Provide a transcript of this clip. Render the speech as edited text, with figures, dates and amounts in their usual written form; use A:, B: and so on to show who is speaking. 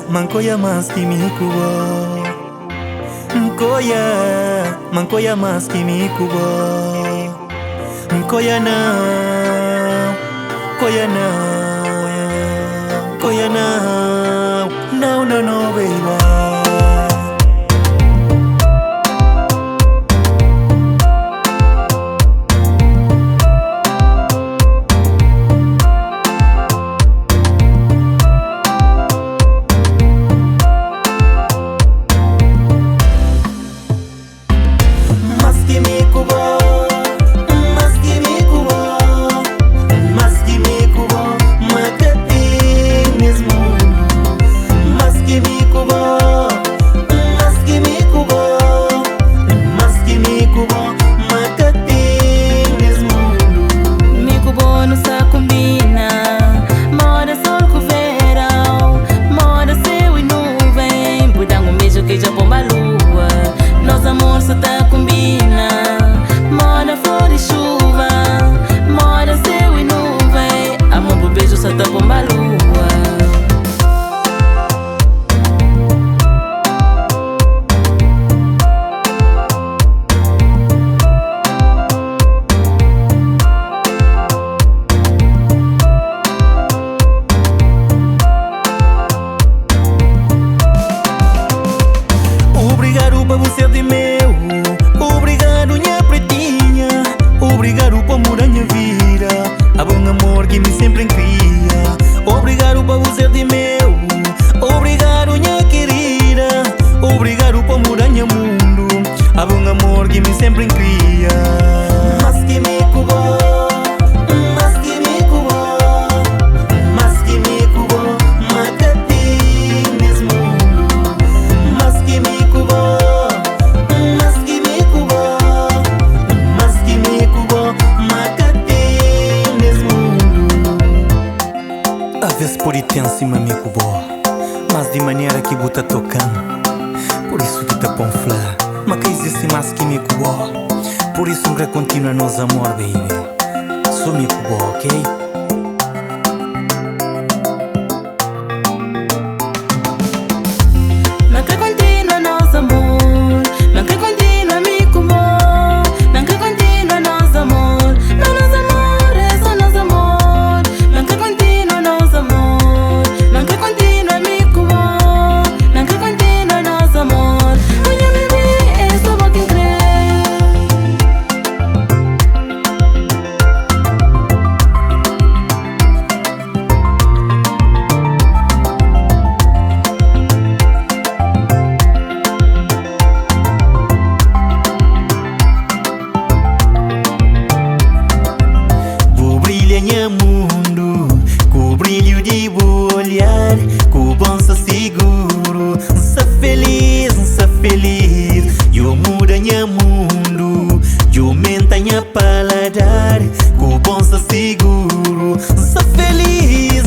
A: Mankoya más que mi cubo. Mankoya más que mi cubo. Koya na, koya na, koya na. No, no, no, baby. Obrigado por você de meu, obrigado minha pretinha, obrigado por mudar minha vida, a bom amor que me sempre cria. Obrigado por você de meu, obrigado minha querida, obrigado por mudar meu mundo, a bom amor que me sempre cria. Mas que me cubo. Às vezes por tem cima me cubo, mas de maneira que buta tocando. Por isso que tá pão flá, mas que existe mais que me cubo. Por isso nunca continua nosso amor, baby. Sou me cubo, ok? Mundo, com o brilho de olhar, com o bom seguro, sa feliz, eu muda minha mundo, eu menta minha paladar, com o bom seguro, sa feliz,